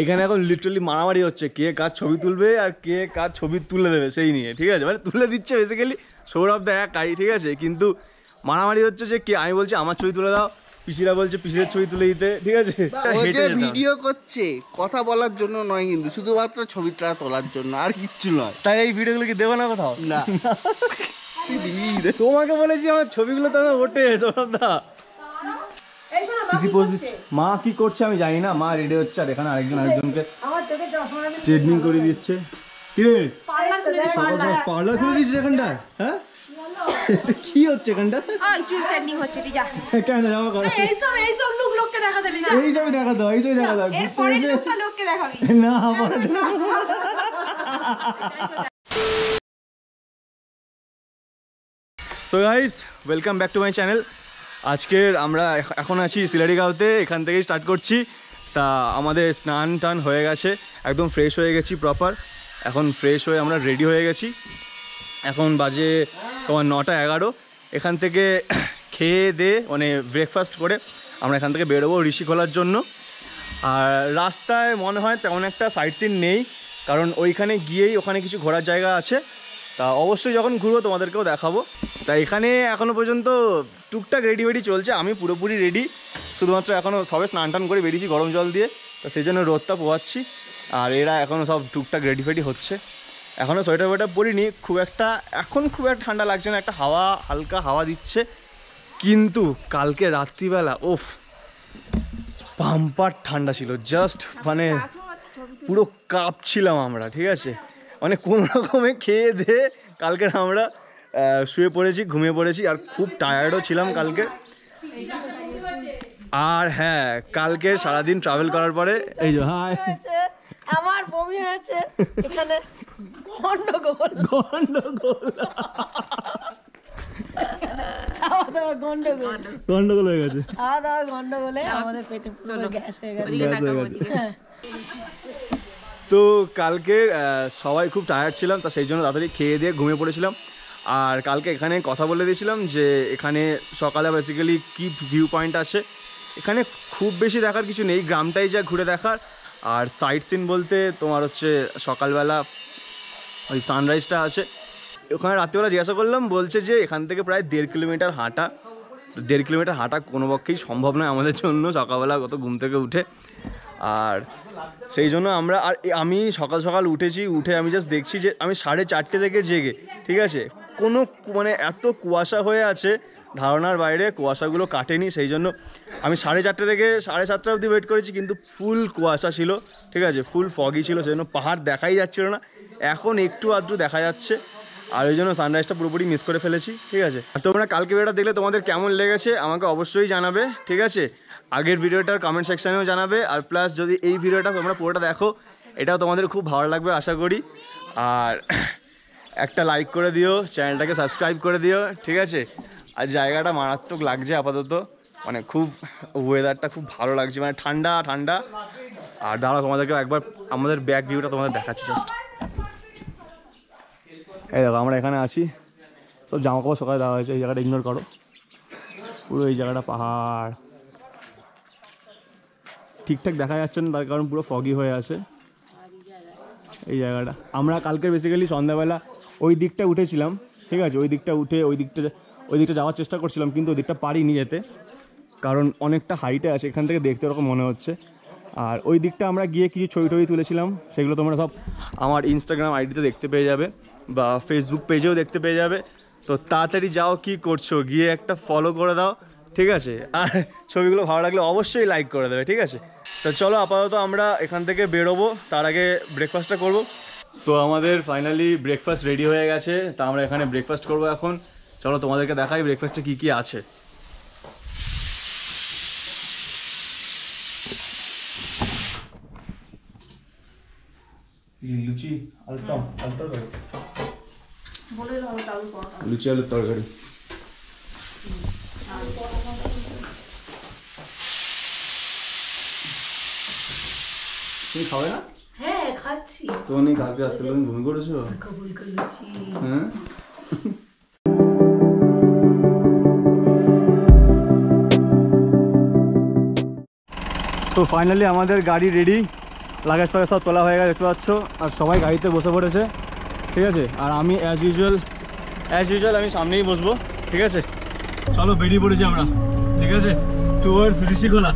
এখানে এখন লিটারালি মারামারি হচ্ছে কে কার ছবি তুলবে আর কে কার ছবি তুলে দেবে সেই নিয়ে, ঠিক আছে? মানে তুলে দিচ্ছে বেসিক্যালি সৌরভ দা একাই, ঠিক আছে? কিন্তু মারামারি হচ্ছে যে কে, আমি বলছি আমার ছবি তুলে দাও, পিসিরা বলছে পিসিদের ছবি তুলে দিতে, ঠিক আছে? ভিডিও করছে কথা বলার জন্য নয়, কিন্তু শুধুমাত্র ছবিটা তোলার জন্য, আর কিচ্ছু নয়। তাই এই ভিডিওগুলো কি দেবো না কোথাও? না তোমাকে বলেছি আমার ছবিগুলো তো ওঠে সৌরভ দা। মা কি করছে আমি জানি না, মা রেডি হচ্ছে আর এখানে আরেকজনকে স্ট্রেটনিং করে দিচ্ছে। পার্লার খুলে দিচ্ছে এখানটায়? হ্যাঁ কি হচ্ছে এখানটা? কেন যাবো এই সবই দেখা দাও, এই সবই দেখা দাও না। তো guys welcome back to my channel. আজকের আমরা এখন আছি সিলারিগাঁওতে, এখান থেকেই স্টার্ট করছি। তা আমাদের স্নান টান হয়ে গেছে, একদম ফ্রেশ হয়ে গেছি প্রপার। এখন ফ্রেশ হয়ে আমরা রেডি হয়ে গেছি। এখন বাজে তোমার 9:11। এখান থেকে খেয়ে দিয়ে মানে ব্রেকফাস্ট করে আমরা এখান থেকে বেরোবো ঋষিখোলার জন্য। আর রাস্তায় মনে হয় তেমন একটা সাইট সিন নেই, কারণ ওইখানে গিয়েই ওখানে কিছু ঘোরার জায়গা আছে। তা অবশ্যই যখন ঘুরবো তোমাদেরকেও দেখাবো। তা এখানে এখনও পর্যন্ত টুকটাক রেডি চলছে, আমি পুরোপুরি রেডি। শুধুমাত্র এখনও সবে স্নান টান করে বেরিয়েছি গরম জল দিয়ে, তো সেই জন্য রোদটা পোয়াচ্ছি। আর এরা এখনও সব টুকটাক রেডি হচ্ছে। এখনও সোয়েটার ওয়েটার পরিনি, খুব একটা ঠান্ডা লাগছে না, একটা হালকা হাওয়া দিচ্ছে। কিন্তু কালকে রাত্রিবেলা ওফ পাম্পার ঠান্ডা ছিল, জাস্ট মানে পুরো কাঁপছিলাম আমরা, ঠিক আছে? মানে কোনো রকমে খেয়ে দিয়ে কালকে আমরা শুয়ে পড়েছি, ঘুমিয়ে পড়েছি, আর খুব টায়ার্ডও ছিলাম কালকে। আর হ্যাঁ, কালকে সারাদিন ট্রাভেল করার পরে এই যে হাই আমার বমি হয়েছে, এখানে গন্ডগোল গন্ডগোল হয়ে গেছে, খাওয়া দাওয়া গন্ডগোলে আমাদের পেটে পুরো গ্যাস হয়ে গেছে। তো কালকে সবাই খুব টায়ার্ড ছিলাম, তা সেই জন্য তাড়াতাড়ি খেয়ে দিয়ে ঘুমিয়ে পড়েছিলাম। আর কালকে এখানে কথা বলে দিয়েছিলাম যে এখানে সকালে বেসিক্যালি কি ভিউ পয়েন্ট আছে। এখানে খুব বেশি দেখার কিছু নেই, গ্রামটাই যা ঘুরে দেখার। আর সাইট সিন বলতে তোমার হচ্ছে সকালবেলা ওই সানরাইজটা আছে। ওখানে রাত্রিবেলা জিজ্ঞাসা করলাম, বলছে যে এখান থেকে প্রায় 1.5 কিলোমিটার হাঁটা। 1.5 কিলোমিটার হাঁটা কোনো পক্ষেই সম্ভব নয় আমাদের জন্য সকালবেলা কত ঘুম থেকে উঠে। আর সেই জন্য আমি সকাল সকাল উঠে আমি জাস্ট দেখছি যে আমি 4:30 থেকে জেগে, ঠিক আছে? কোনো মানে এত কুয়াশা হয়ে আছে, ধারণার বাইরে, কুয়াশাগুলো কাটেনি। সেই জন্য আমি 4:30 থেকে 7:30 অবধি ওয়েট করেছি, কিন্তু ফুল কুয়াশা ছিল, ঠিক আছে? ফুল ফগি ছিল, সেই জন্য পাহাড় দেখাই যাচ্ছিল না। এখন একটু আধটু দেখা যাচ্ছে, আর ওই জন্য সানরাইজটা পুরোপুরি মিস করে ফেলেছি, ঠিক আছে? আর তোমরা কালকে ভিডিওটা দেখলে তোমাদের কেমন লেগেছে আমাকে অবশ্যই জানাবে, ঠিক আছে? আগের ভিডিওটার কমেন্ট সেকশানেও জানাবে। আর প্লাস যদি এই ভিডিওটা তোমরা পুরোটা দেখো, এটাও তোমাদের খুব ভালো লাগবে আশা করি। আর একটা লাইক করে দিও, চ্যানেলটাকে সাবস্ক্রাইব করে দিও, ঠিক আছে? আর জায়গাটা মারাত্মক লাগছে আপাতত, মানে খুব ওয়েদারটা খুব ভালো লাগছে, মানে ঠান্ডা। আর দাঁড়াও তোমাদেরকে একবার আমাদের ব্যাক ভিউটা তোমাদের দেখাচ্ছি জাস্ট। এই দেখো আমরা এখানে আছি, সব জামাকাপড় সকালে দেওয়া হয়েছে। এই জায়গাটা ইগনোর করো, পুরো এই জায়গাটা পাহাড় ঠিকঠাক দেখা যাচ্ছে না, তার কারণ পুরো ফগি হয়ে আছে এই জায়গাটা। আমরা কালকে বেসিক্যালি সন্ধ্যাবেলা ওই দিকটা উঠেছিলাম, ঠিক আছে? ওই দিকটা উঠে ওই দিকটা যাওয়ার চেষ্টা করছিলাম, কিন্তু ওই দিকটা পারিনি যেতে, কারণ অনেকটা হাইটে আছে, এখান থেকে দেখতে ওরকম মনে হচ্ছে। আর ওই দিকটা আমরা গিয়ে কিছু ছবি তুলেছিলাম, সেগুলো তোমরা সব আমার ইনস্টাগ্রাম আইডিতে দেখতে পেয়ে যাবে বা ফেসবুক পেজেও দেখতে পেয়ে যাবে। তো তাড়াতাড়ি যাও, কি করছো, গিয়ে একটা ফলো করে দাও, ঠিক আছে? আর ছবিগুলো ভালো লাগলে অবশ্যই লাইক করে দেবে, ঠিক আছে? তো চলো আপাতত আমরা এখান থেকে বেরোবো, তার আগে ব্রেকফাস্টটা করবো। তো আমাদের ফাইনালি ব্রেকফাস্ট রেডি হয়ে গেছে, তা আমরা এখানে ব্রেকফাস্ট করবো এখন। চলো তোমাদেরকে দেখাই ব্রেকফাস্টে কী কী আছে। লুচি আলুর তরকারি, লুচি আলুর তরকারি। তুমি খাবে না? হ্যাঁ খাচ্ছি। তোমার নেই কালকে রাত্রে তুমি ঘুমিয়ে করেছো? হ্যাঁ। তো ফাইনালি আমাদের গাড়ি রেডি, লাগেজ ফাগেজ সব তোলা হয়ে গেছে দেখতে পাচ্ছ, আর সবাই গাড়িতে বসে পড়েছে, ঠিক আছে। আর আমি অ্যাজ ইউজুয়াল আমি সামনেই বসবো, ঠিক আছে। চলো বেরিয়ে পড়েছি আমরা, ঠিক আছে, টুয়ার্ডস ঋষিকোলা।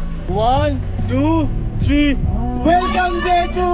1 2 3 ওয়েলকাম ডে টু।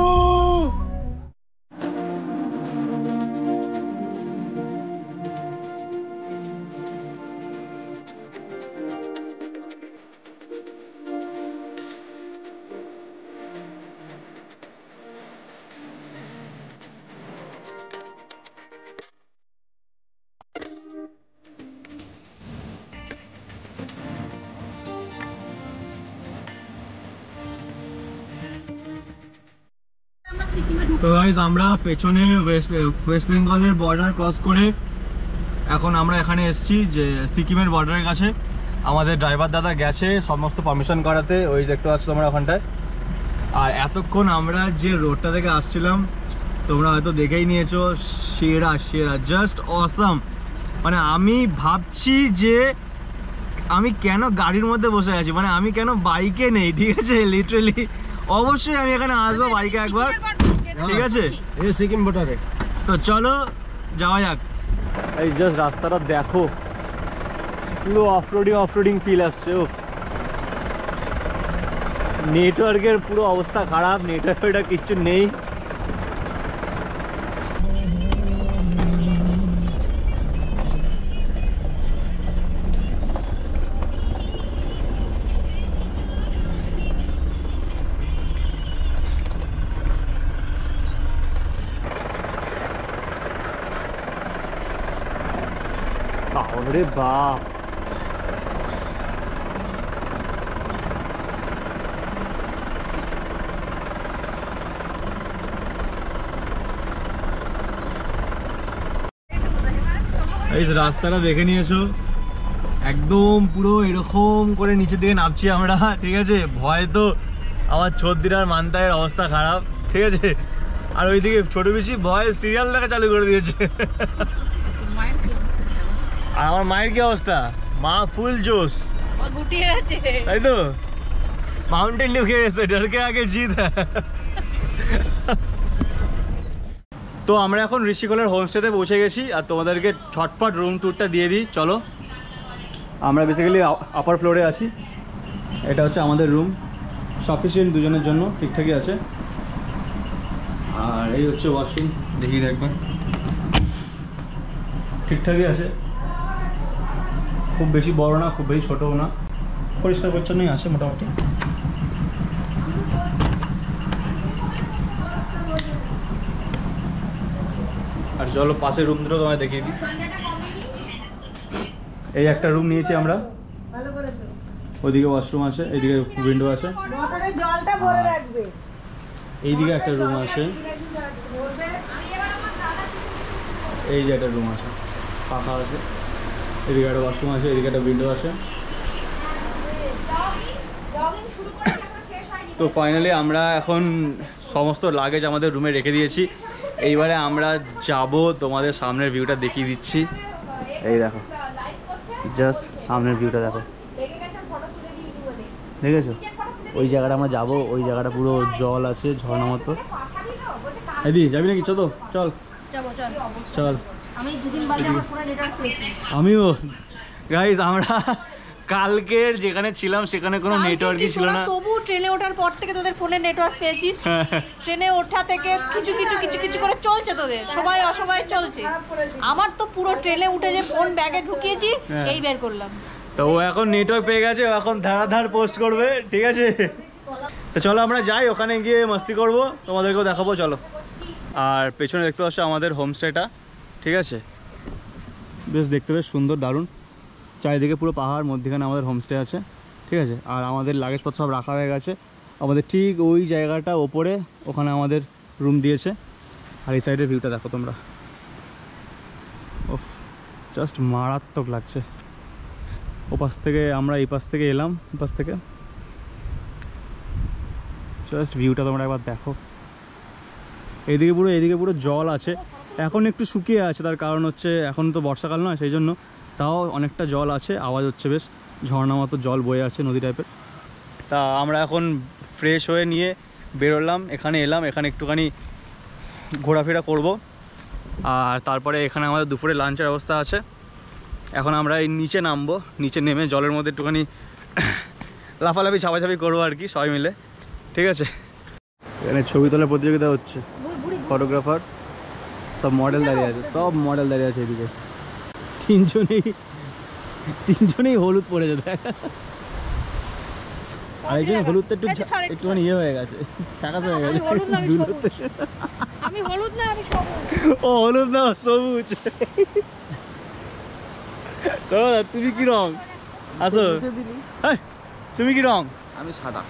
তো গাইস আমরা পেছনে ওয়েস্ট বেঙ্গলের বর্ডার ক্রস করে এখন আমরা এখানে এসেছি যে সিকিমের বর্ডারের কাছে। আমাদের ড্রাইভার দাদা গেছে সমস্ত পারমিশন করাতে, ওই দেখতে পাচ্ছ তোমরা ওখানটায়। আর এতক্ষণ আমরা যে রোডটা থেকে আসছিলাম তোমরা হয়তো দেখেই নিয়েছো, সেরা জাস্ট অসাম। মানে আমি ভাবছি যে আমি কেন গাড়ির মধ্যে বসে আছি, মানে আমি কেন বাইকে নেই, ঠিক আছে। লিটারালি অবশ্যই আমি এখানে আসবো বাইকে একবার, ঠিক আছে, এই সিকিম বর্ডারে। তো চলো যাওয়া যাক। এই জাস্ট রাস্তাটা দেখো, পুরো অফরোডিং ফিল আসছে। নেটওয়ার্কের পুরো অবস্থা খারাপ, নেটওয়ার্কটা কিচ্ছু নেই। বাপরে বাপ, এই রাস্তাটা দেখে নিয়েছো, একদম পুরো এরকম করে নিচের দিকে নামছি আমরা, ঠিক আছে। ভয় তো আমার ছদ্দিরার মানতায়ের অবস্থা খারাপ, ঠিক আছে। আর ওইদিকে ছোট বেশি ভয় সিরিয়াল দেখা চালু করে দিয়েছে। আর আমার মায়ের কি অবস্থা, মা ফুল জোশ, গুটিয়ে গেছে, তাই তো। মাউন্টেন ডিউ খেয়ে গেছে, ডরকে আগে জিত। তো আমরা এখন ঋষিকোলার হোমস্টেতে পৌঁছে গেছি, আর তোমাদেরকে ছটপট রুম ট্যুরটা দিয়ে দিই চলো। আমরা বেসিক্যালি আপার ফ্লোরে আছি, এটা হচ্ছে আমাদের রুম, সাফিসিয়েন্ট দুজনের জন্য, ঠিকঠাকই আছে। আর এই হচ্ছে ওয়াশরুম, দেখিয়ে দেখবেন, ঠিকঠাকই আছে, খুব বেশি বড় না খুব বেশি ছোটও না, পরিষ্কার পরিচ্ছন্নই আছে মোটামুটি। আর চলো পাশের রুম দুটো তোমায় দেখিয়ে দিই। এই একটা রুম নিয়েছি আমরা, ভালো করেছো। ওইদিকে ওয়াশরুম আছে, এইদিকে উইন্ডো আছে, মোটরে জলটা ভরে রাখবে। এইদিকে একটা রুম আছে, এই যে একটা রুম আছে পাখা আছে, এদিকে একটা ওয়াশরুম আছে, এদিকে একটা উইন্ডো আছে। তো ফাইনালি আমরা এখন সমস্ত লাগেজ আমাদের রুমে রেখে দিয়েছি। এইবারে আমরা যাব, তোমাদের সামনের ভিউটা দেখিয়ে দিচ্ছি। এই দেখো, জাস্ট সামনের ভিউটা দেখো, দেখেছো? ওই জায়গাটা আমরা যাব, ওই জায়গাটা পুরো জল আছে ঝর্ণা মতো। এদি যাবি নাকি? চল চল চল। আমি দুদিন বাদে আমার পুরো নেটওয়ার্ক পেয়েছি। আমিও গাইজ, আমরা কালকের যেখানে ছিলাম সেখানে কোনো নেটওয়ার্কই ছিল না। তবু ট্রেনে ওঠার পর থেকে তোদের ফোনে নেটওয়ার্ক পেয়েছিস। ট্রেনে ওঠা থেকে কিছু কিছু করে চলছে, তোদের সবাই অসবাই চলছে। আমার তো পুরো ট্রেনে উঠে যে ফোন ব্যাগে ঢুকিয়েছি এই বের করলাম। তো ও এখন নেটওয়ার্ক পেয়ে গেছে, ও এখন ধারাধার পোস্ট করবে, ঠিক আছে। তো চলো আমরা যাই, ওখানে গিয়ে মস্তি করবো, তোমাদেরকেও দেখাবো চলো। আর পেছনে দেখতে পাচ্ছ আমাদের হোমস্টেটা, ঠিক আছে, বেশ দেখতে বেশ সুন্দর দারুণ, চারিদিকে পুরো পাহাড়, মধ্যখানে আমাদের হোমস্টে আছে, ঠিক আছে। আর আমাদের লাগেজপত্র সব রাখা হয়ে গেছে আমাদের ঠিক ওই জায়গাটা ওপরে, ওখানে আমাদের রুম দিয়েছে। আর এই সাইডের ভিউটা দেখো তোমরা, ওফ জাস্ট মারাত্মক লাগছে। ও পাশ থেকে আমরা এই পাশ থেকে এলাম, এই পাশ থেকে জাস্ট ভিউটা তোমরা একবার দেখো। এদিকে পুরো জল আছে, এখন একটু শুকিয়ে আছে, তার কারণ হচ্ছে এখন তো বর্ষাকাল নয়, সেই জন্য। তাও অনেকটা জল আছে, আওয়াজ হচ্ছে, বেশ ঝর্ণা মতো জল বয়ে আছে, নদী টাইপের। তা আমরা এখন ফ্রেশ হয়ে নিয়ে বেরোলাম, এখানে এলাম, এখানে একটুখানি ঘোরাফেরা করব, আর তারপরে এখানে আমাদের দুপুরে লাঞ্চের ব্যবস্থা আছে। এখন আমরা এই নিচে নামবো, নিচে নেমে জলের মধ্যে একটুখানি লাফালাফি ছাপাছাপি করবো আর কি সবাই মিলে, ঠিক আছে। এখানে ছবি তোলার প্রতিযোগিতা হচ্ছে, ফটোগ্রাফার সব মডেল দাঁড়িয়ে আছে, সব মডেল দাঁড়িয়ে আছে এদিকে। তিনজনেই হলুদ পড়েছে দেখ, আরেকজন হলুদটা একটুখানি ইয়ে হয়ে গেছে, ফ্যাকাশ হয়ে গেছে। আমি হলুদ না, আমি সবুজ। ও হলুদ না সবুজ। চলো তুমি কি রং? আসো, তুমি কি রং? আমি সাদা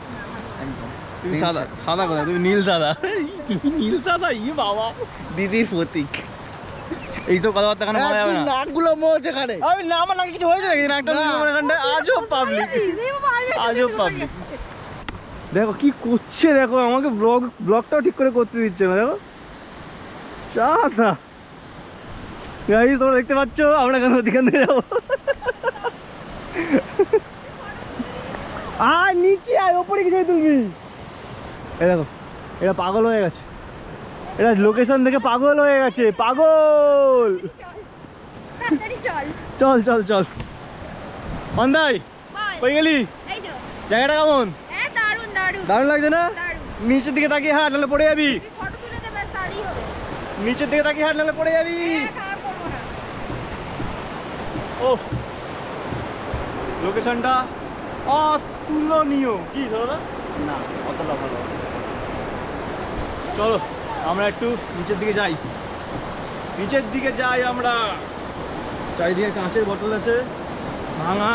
একদম। তুমি সাদা? সাদা কোথায়? তুমি নীল সাদা। তুমি নীল সাদা? ই বাবা, দিদির প্রতীক। এইসব কথাবার্তা এখানে বলা যাবে না। নাকগুলো মোচ এখানে। আমি না, আমার নাকি কিছু হয়েছে নাকি? নাকটা আমার এখানটায় আজব পাবলিক, আজব পাবলিক। দেখো কি করছে, দেখো আমাকে ব্লগটাও ঠিক করে করতে দিচ্ছে না। দেখো চাটা গাইস, তোমরা দেখতে পাচ্ছ আমরা কেন ওদিকে যাবো। আর নিচে আয়, ওপরে কিছু তুলবি। এই দেখো, এটা পাগল হয়ে গেছে, এটা লোকেশন দেখে পাগল হয়ে গেছে, পাগল। চল চল চল অন্দাই, কই গেলি? জায়গাটা কেমন? দারুণ লাগছে না? নিচের দিকে তাকিয়ে হাঁট, নাহলে পড়ে যাবি। নিচের দিকে তাকিয়ে হাঁট, নাহলে পড়ে যাবি। ও লোকেশনটা অতুলনীয়। কি দাদা? না অতটা ভালো। চলো আমরা একটু নিচের দিকে যাই, নিচের দিকে যাই আমরা। চারিদিকে কাঁচের বোতল আছে ভাঙা,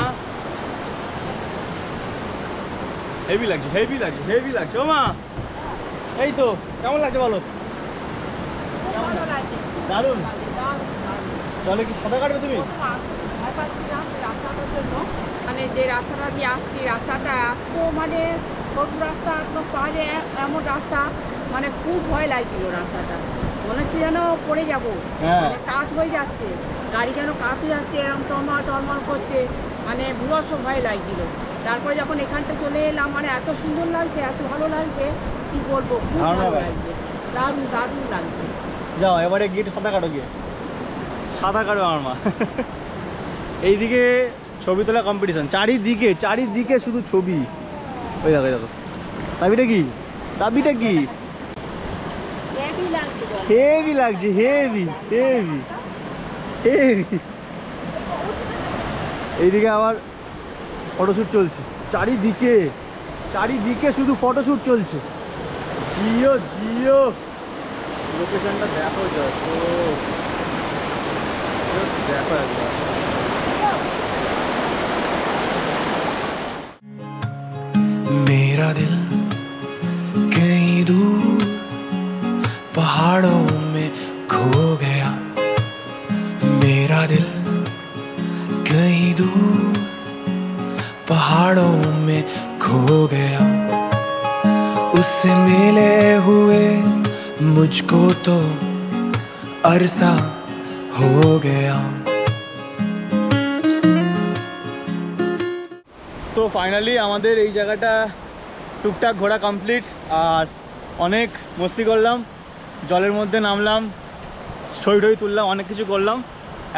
হেভি লাগছে, হেভি লাগছে, হেভি লাগছে। ও মা, এই তো কেমন লাগছে বলো? দারুণ। তাহলে কি সাঁতার কাটবে তুমি? মানে যে রাস্তাটা দিয়ে আসছি, রাস্তাটা এত মানে সরু রাস্তা, একদম পাহাড়ে এমন রাস্তা, মানে খুব ভয় লাগছিল রাস্তাটা, মনে হচ্ছে যেন পড়ে যাবো। মানে কাজ হয়ে যাচ্ছে, গাড়ি যেন কাজ হয়ে যাচ্ছে, এরকম টলমল টলমল করছে, মানে বিভৎস ভয় লাগছিল। তারপরে যখন এখানটা চলে এলাম, মানে এত সুন্দর লাগছে, এত ভালো লাগছে, কি বলবো, খুব ভালো লাগছে, দারুণ দারুণ লাগছে। যাও এবারে গিয়ে সাঁতার কাটো, গিয়ে সাঁতার কাটো আমার মা। এইদিকে ছবি তোলা কম্পিটিশন, চারিদিকে চারিদিকে শুধু ছবি। ওই দেখো, দেখো দাবিটা কি, দাবিটা কি, হেভি লাগছে, হেভি হেভি হেভি। এইদিকে আবার ফটোশ্যুট চলছে, চারিদিকে চারিদিকে শুধু ফটোশ্যুট চলছে। জিও জিও, লোকেশনটা দেখো, জাস্ট দেখো একবার। मेरा दिल कहीं दूर पहाड़ों में खो गया, मेरा दिल कहीं दूर पहाड़ों में खो गया, उससे मिले हुए मुझको तो अरसा हो गया। তো ফাইনালি আমাদের এই জায়গাটা টুকটাক ঘোরা কমপ্লিট, আর অনেক মস্তি করলাম, জলের মধ্যে নামলাম, ছবি টবি তুললাম, অনেক কিছু করলাম।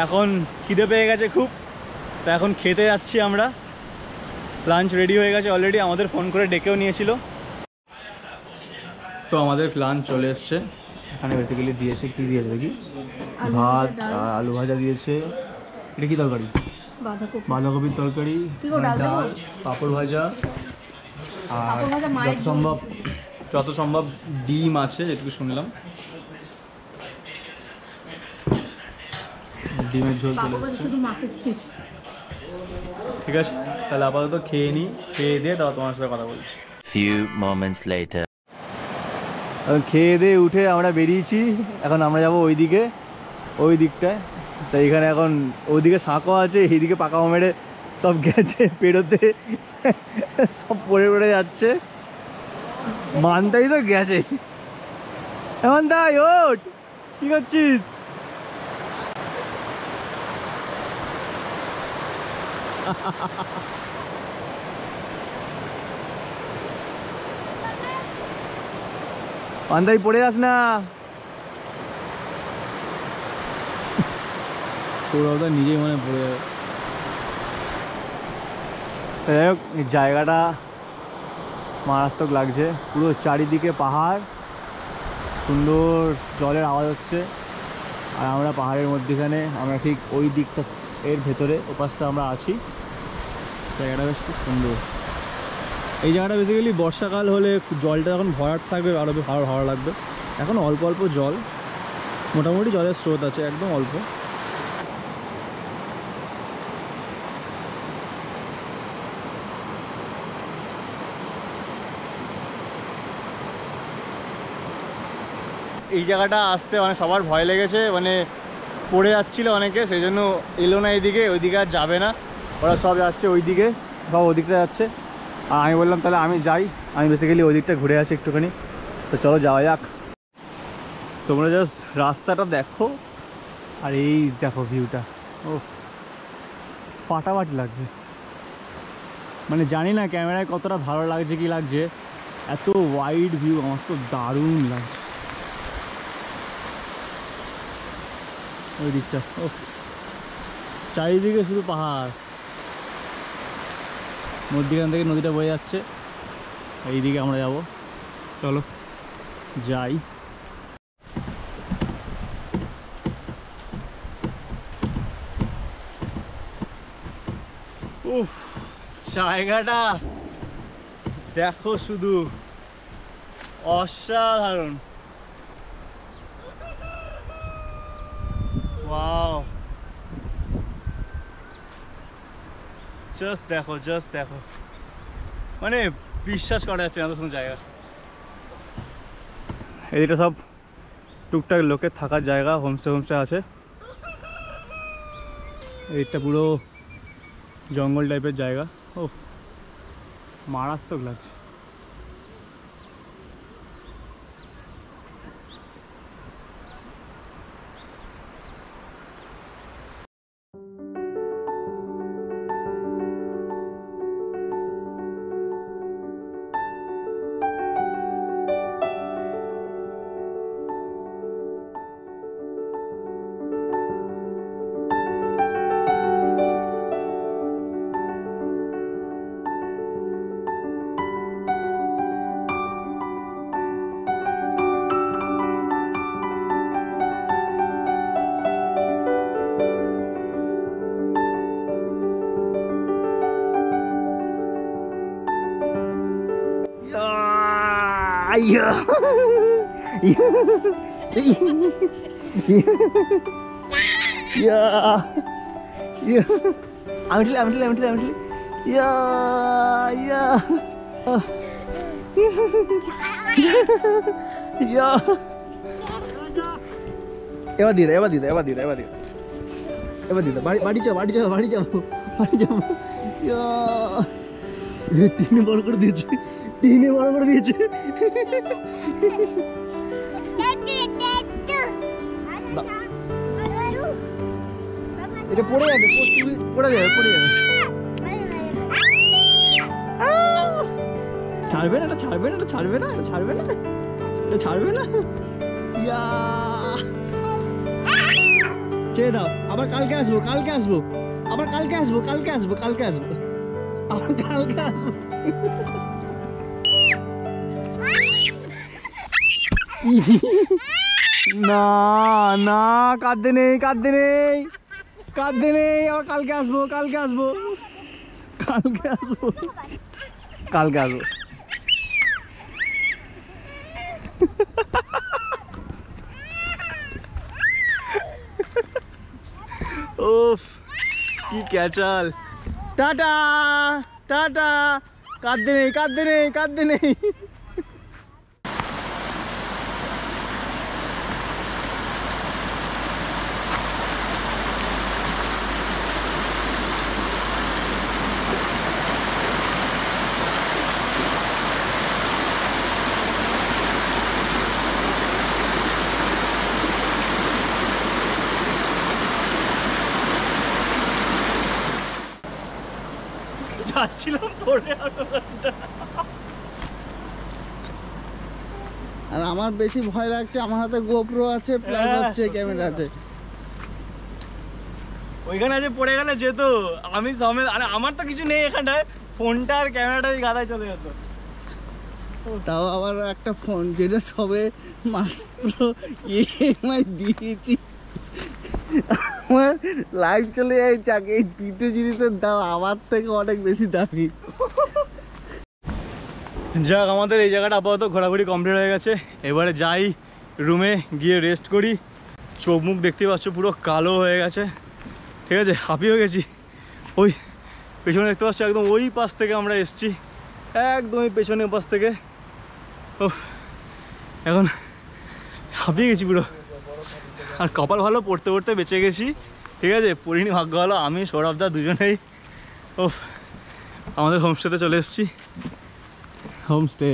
এখন খিদে পেয়ে গেছে খুব, তো এখন খেতে যাচ্ছি আমরা। লাঞ্চ রেডি হয়ে গেছে অলরেডি, আমাদের ফোন করে ডেকেও নিয়েছিল। তো আমাদের লাঞ্চ চলে এসছে, এখানে বেসিক্যালি দিয়েছে, কি দিয়েছে দেখি, ভাত আর আলু ভাজা দিয়েছে। এটা কি তরকারি? বাঁধাকপির তরকারি, ডাল, পাঁপড় ভাজা, আর যত সম্ভব ডিম আছে, যেটুকু শুনলাম। ডিমের ঝোল চলে এসেছে। ঠিক আছে, তাহলে আপাতত খেয়ে নিই, খেয়ে দিয়ে তারপর তোমার সাথে কথা বলছি। Few moments later. খেয়ে দিয়ে উঠে আমরা বেরিয়েছি, এখন আমরা যাবো ওইদিকে, ওই দিকটায়। তো এখানে এখন ওইদিকে শাঁকও আছে, এইদিকে পাকাও মেরে সব গেছে পেরোতে, সব পড়ে পড়ে যাচ্ছে। মানটাই তো গেছে। এমন তাই, ওঠ, কি করছিস? পান্তাই পড়ে যাস না। সৌরভদা নিজেই মনে পড়ে যাবে। যাই হোক, এই জায়গাটা মারাত্মক লাগছে, পুরো চারিদিকে পাহাড়, সুন্দর জলের আওয়াজ হচ্ছে, আর আমরা পাহাড়ের মধ্যেখানে, আমরা ঠিক ওই দিকটা এর ভেতরে ওপাশটা আমরা আছি। জায়গাটা বেশ খুব সুন্দর। এই জায়গাটা বেসিক্যালি বর্ষাকাল হলে জলটা যখন ভরাট থাকবে আরও ভালো লাগবে। এখন অল্প অল্প জল, মোটামুটি জলের স্রোত আছে, একদম অল্প। এই জায়গাটা আসতে মানে সবার ভয় লেগেছে, মানে পড়ে যাচ্ছিলো অনেকে, সেই জন্য এলো না এইদিকে, ওইদিকে আর যাবে না, ওরা সব যাচ্ছে ওইদিকে, সব ওদিকটা যাচ্ছে। আর আমি বললাম তাহলে আমি যাই, আমি বেসিক্যালি ওই দিকটা ঘুরে আসি একটুখানি। তো চলো যাওয়া যাক। তোমরা জাস্ট রাস্তাটা দেখো, আর এই দেখো ভিউটা, ও ফাটাফাটি লাগছে। মানে জানি না ক্যামেরায় কতটা ভালো লাগছে কি লাগছে, এত ওয়াইড ভিউ আমার তো দারুণ লাগছে। ওই দিকটা ও চারিদিকে শুধু পাহাড়, মধ্যখান থেকে নদীটা বয়ে যাচ্ছে, এইদিকে আমরা যাব। চলো যাই। উফ, জায়গাটা দেখো শুধু, অসাধারণ। ওয়াও, জাস্ট দেখো, জাস্ট দেখো, মানে বিশ্বাস করা যাচ্ছে না এত সুন্দর জায়গা। এদিকে সব টুকটাক লোকের থাকার জায়গা, হোমস্টে আছে। এইটা পুরো জঙ্গল টাইপের জায়গা। ও মারাত্মক লাগছে। এবার দিদা, এবার দিদা, এবার দিদা, এবার দিদা, এবার দিদা, বাড়ি যাবো, বাড়ি যাবো, বাড়ি যাবো, বাড়ি যাবো। টিনে বড় করে দিয়েছে, টিনে বড় করে দিয়েছে। এটা পড়ে যাবে, পড়ে যাবে, পড়ে যাবে। ছাড়বে না, এটা ছাড়বে না, এটা ছাড়বে না, এটা ছাড়বে না, এটা ছাড়বে না। ছেড়ে দাও, আবার কালকে আসবো, কালকে আসবো, আবার কালকে আসবো, কালকে আসবো, কালকে আসবো, আবার কালকে আসবো। না না, কাঁদতে নেই, কাঁদতে নেই, কাঁদতে নেই, আবার কালকে আসবো, কালকে আসবো, কালকে আসবো, কালকে আসবো। ওফ, কি ক্যাচাল। টাটা টাটা, কাঁদতে নেই, কাঁদতে নেই, কাঁদতে নেই। যাচ্ছিলাম পড়ে আর আমার বেশি ভয় লাগছে, আমার হাতে গোপ্রো আছে প্লাস হচ্ছে ক্যামেরা আছে। ওইখানে যে পড়ে গেলে যেত আমি সমেত, আরে আমার তো কিছু নেই এখানটায়, ফোনটা আর ক্যামেরাটা গাদায় চলে যেত। তাও আবার একটা ফোন যেটা সবে মাত্র EMI দিয়েছি, আমার লাইভ চলে যাচ্ছে আগে। এই 3টে জিনিসের দাম আমার থেকে অনেক বেশি দামি। যাক, আমাদের এই জায়গাটা আপাতত ঘোরাঘুরি কমপ্লিট হয়ে গেছে। এবারে যাই রুমে গিয়ে রেস্ট করি। চোখ মুখ দেখতে পাচ্ছ পুরো কালো হয়ে গেছে, ঠিক আছে, হাঁপিয়ে গেছি। ওই পেছনে দেখতে পাচ্ছ একদম ওই পাশ থেকে আমরা এসছি, একদমই পেছনে পাশ থেকে। ওহ, এখন হাঁপিয়ে গেছি পুরো। আর কপাল ভালো, পড়তে পড়তে বেঁচে গেছি, ঠিক আছে, পড়িনি ভাগ্য ভালো। আমি সৌরভদা দুজনেই ওহ আমাদের হোমস্টেতে চলে এসেছি। হোমস্টে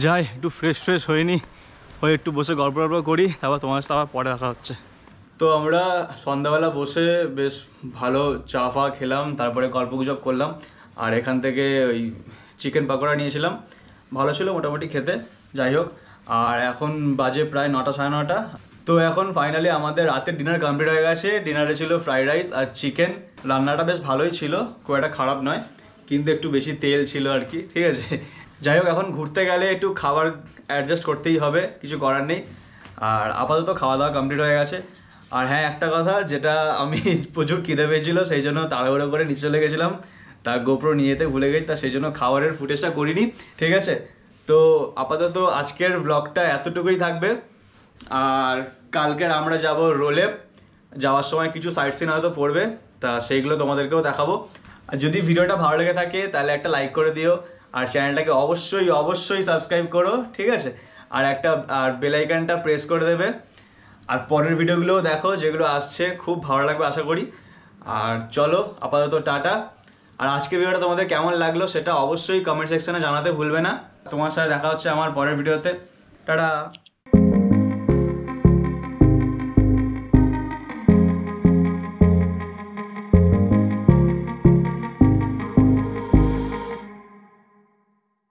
যাই, একটু ফ্রেশ হয়নি, হয়ে একটু বসে গল্প করি, তারপর তোমার সাথে আবার পরে দেখা হচ্ছে। তো আমরা সন্ধ্যাবেলা বসে বেশ ভালো চা ফা খেলাম, তারপরে গল্পগুজব করলাম। আর এখান থেকে ওই চিকেন পাকোড়া নিয়েছিলাম, ভালো ছিল মোটামুটি খেতে। যাই হোক, আর এখন বাজে প্রায় 9টা সাড়ে 9টা। তো এখন ফাইনালি আমাদের রাতের ডিনার কমপ্লিট হয়ে গেছে। ডিনারে ছিল ফ্রাইড রাইস আর চিকেন। রান্নাটা বেশ ভালোই ছিল, খুব একটা খারাপ নয়, কিন্তু একটু বেশি তেল ছিল আর কি, ঠিক আছে। যাই হোক, এখন ঘুরতে গেলে একটু খাবার অ্যাডজাস্ট করতেই হবে, কিছু করার নেই। আর আপাতত খাওয়া দাওয়া কমপ্লিট হয়ে গেছে। আর হ্যাঁ, একটা কথা যেটা, আমি প্রচুর খিদে পেয়েছিল, সেই জন্য তাড়াহুড়ো করে নিচে চলে গেছিলাম, তা গোপ্রো নিয়ে যেতে ভুলে গেছি, তা সেই জন্য খাবারের ফুটেজটা করিনি, ঠিক আছে। তো আপাতত আজকের ব্লগটা এতটুকুই থাকবে। আর কালকের আমরা যাব রোলে, যাওয়ার সময় কিছু সাইট সিন হয়তো পড়বে, তা সেইগুলো তোমাদেরকেও দেখাবো। আর যদি ভিডিওটা ভালো লেগে থাকে তাহলে একটা লাইক করে দিও, আর চ্যানেলটাকে অবশ্যই সাবস্ক্রাইব করো, ঠিক আছে। আর বেল আইকনটা প্রেস করে দেবে। আর পরের ভিডিওগুলোও দেখো, যেগুলো আসছে খুব ভালো লাগবে আশা করি। আর চলো আপাতত টাটা। আর আজকের ভিডিওটা তোমাদের কেমন লাগলো সেটা অবশ্যই কমেন্ট সেকশনে জানাতে ভুলবে না। তোমার সাথে দেখা হচ্ছে আমার পরের ভিডিওতে। টাটা।